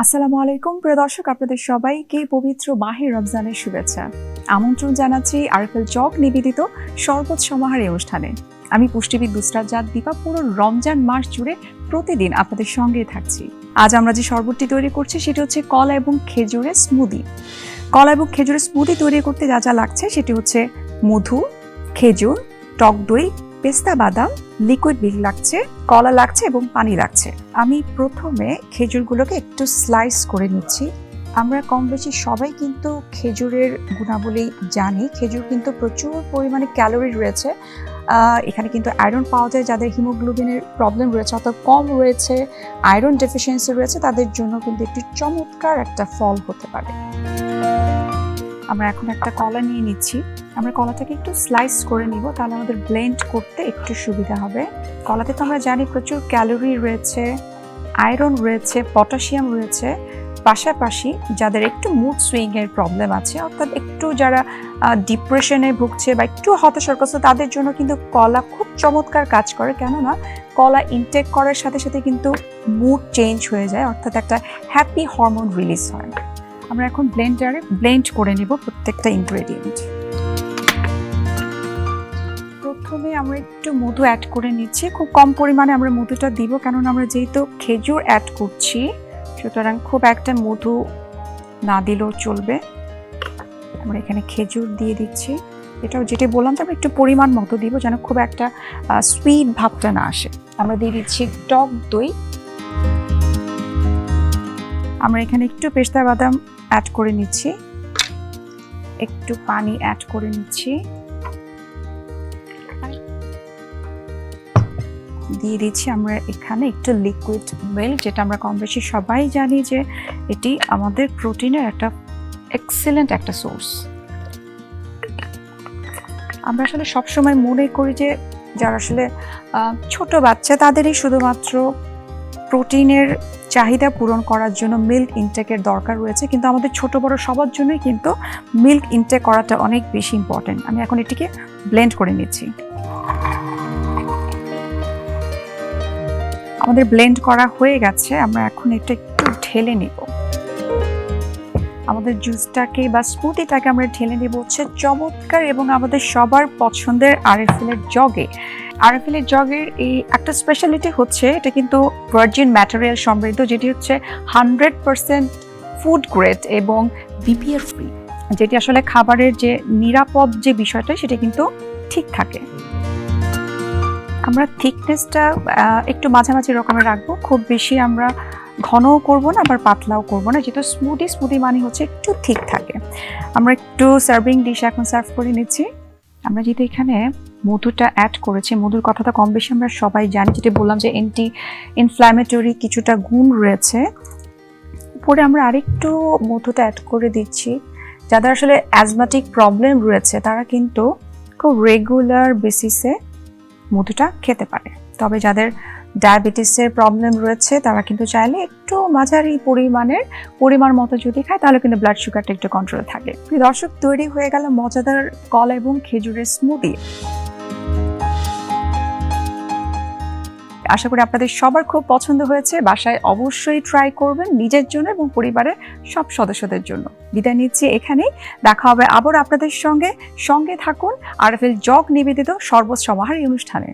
আসসালামু আলাইকুম প্রিয় দর্শক, আপনাদের সবাইকে পবিত্র মাহে রমজানের শুভেচ্ছা। আমন্ত্রণ জানাচ্ছি আরএফএল জগ নিবেদিত শরবত সমাহার অনুষ্ঠানে। আমি পুষ্টিবিদ নুসরাত দীপা পুরো রমজান মাস জুড়ে প্রতিদিন আপনাদের সঙ্গে থাকছি। আজ আমরা যে শরবতটি তৈরি করছি সেটি হচ্ছে কলা এবং খেজুরের স্মুদি। কলা এবং খেজুরের স্মুদি তৈরি করতে যা যা লাগছে সেটি হচ্ছে মধু, খেজুর, টক দই, পেস্তা বাদাম, লিকুইড মিল্ক লাগছে, কলা লাগছে এবং পানি লাগছে। আমি প্রথমে খেজুরগুলোকে একটু স্লাইস করে নিচ্ছি। আমরা কম বেশি সবাই কিন্তু খেজুরের গুণাবলী জানি। খেজুর কিন্তু প্রচুর পরিমাণে ক্যালোরি রয়েছে। এখানে কিন্তু আয়রন পাওয়া যায়। যাদের হিমোগ্লোবিনের প্রবলেম রয়েছে অর্থাৎ কম রয়েছে, আয়রন ডেফিসিয়েন্সি রয়েছে, তাদের জন্য কিন্তু একটি চমৎকার একটা ফল হতে পারে। আমরা এখন একটা কলা নিয়ে নিচ্ছি। আমরা কলাটাকে একটু স্লাইস করে নিব, তাহলে আমাদের ব্লেন্ড করতে একটু সুবিধা হবে। কলাতে তো আমরা জানি প্রচুর ক্যালোরি রয়েছে, আয়রন রয়েছে, পটাশিয়াম রয়েছে। পাশাপাশি যাদের একটু মুড সুইং এর প্রবলেম আছে, অর্থাৎ একটু যারা ডিপ্রেশনে ভুগছে বা একটু হতাশাগ্রস্ত, তাদের জন্য কিন্তু কলা খুব চমৎকার কাজ করে। কেননা কলা ইনটেক করার সাথে সাথে কিন্তু মুড চেঞ্জ হয়ে যায়, অর্থাৎ একটা হ্যাপি হরমোন রিলিজ হয়। আমরা এখন ব্লেন্ডারে ব্লেন্ড করে নিব প্রত্যেকটা ইনগ্রেডিয়েন্ট। প্রথমে আমরা একটু মধু অ্যাড করে নিচ্ছি। খুব কম পরিমাণে আমরা মধুটা দিব, কেননা আমরা যেহেতু খেজুর অ্যাড করছি, সুতরাং খুব একটা মধু না দিলেও চলবে। আমরা এখানে খেজুর দিয়ে দিচ্ছি। এটাও যেটা বললাম, তো আমরা একটু পরিমাণ মতো দিব, যেন খুব একটা সুইট ভাবটা না আসে। আমরা দিয়ে দিচ্ছি টক দই। আমরা এখানে একটু পেস্তা বাদাম অ্যাড করে নিচ্ছি, একটু পানি অ্যাড করে নিচ্ছি, দিয়ে দিচ্ছি আমরা এখানে একটু লিকুইড মিল্ক, যেটা আমরা কম বেশি সবাই জানি যে এটি আমাদের প্রোটিনের একটা এক্সেলেন্ট একটা সোর্স। আমরা আসলে সবসময় মনে করি যে যারা আসলে ছোট বাচ্চা, তাদেরই শুধুমাত্র প্রোটিনের চাহিদা পূরণ করার জন্য মিল্ক ইনটেকের দরকার রয়েছে, কিন্তু আমাদের ছোট বড় সবার জন্যই কিন্তু মিল্ক ইনটেক করাটা অনেক বেশি ইম্পর্টেন্ট। আমি এখন এটিকে ব্লেন্ড করে নিচ্ছি। আমাদের ব্লেন্ড করা হয়ে গেছে। আমরা এখন এটা একটু ঢেলে নিব। আমাদের জুসটাকে বা স্মুদিটাকে আমরা ঢেলে নিব হচ্ছে চমৎকার এবং আমাদের সবার পছন্দের আরএফএল এর জগে। আরএফএল এর জগের এই একটা স্পেশালিটি হচ্ছে এটা কিন্তু ভার্জিন ম্যাটেরিয়াল সমৃদ্ধ, যেটি হচ্ছে 100% ফুড গ্রেড এবং বিপিএ ফ্রি, যেটি আসলে খাবারের যে নিরাপদ যে বিষয়টা সেটা কিন্তু ঠিক থাকে। আমরা থিকনেসটা একটু মাঝামাঝি রকমের রাখবো, খুব বেশি আমরা ঘনও করব না, আবার পাতলাও করব না, যেহেতু স্মুদি মানে হচ্ছে একটু ঠিক থাকে। আমরা একটু সার্ভিং ডিশ এখন সার্ভ করে নিচ্ছি। আমরা যেহেতু এখানে মধুটা অ্যাড করেছি, মধুর কথাটা কম বেশি আমরা সবাই জানি, যেটা বললাম যে অ্যান্টি ইনফ্ল্যামেটরি কিছুটা গুণ রয়েছে। উপরে আমরা আরেকটু মধুটা অ্যাড করে দিচ্ছি। যাদের আসলে অ্যাজমাটিক প্রবলেম রয়েছে তারা কিন্তু খুব রেগুলার বেসিসে মধুটা খেতে পারে। তবে যাদের ডায়াবেটিসের প্রবলেম রয়েছে তারা কিন্তু চাইলে একটু মাঝারি পরিমাণ মতো যদি খায়, তাহলে কিন্তু ব্লাড সুগারটা একটু কন্ট্রোলে থাকে। দর্শক, তৈরি হয়ে গেল মজাদার কলা এবং খেজুরের স্মুদি। আশা করি আপনাদের সবার খুব পছন্দ হয়েছে। বাসায় অবশ্যই ট্রাই করবেন নিজের জন্য এবং পরিবারের সব সদস্যদের জন্য। বিদায় নিচ্ছি এখানেই। দেখা হবে আবার আপনাদের সঙ্গে থাকুন আরএফএল জগ নিবেদিত শরবত সমাহার অনুষ্ঠানে।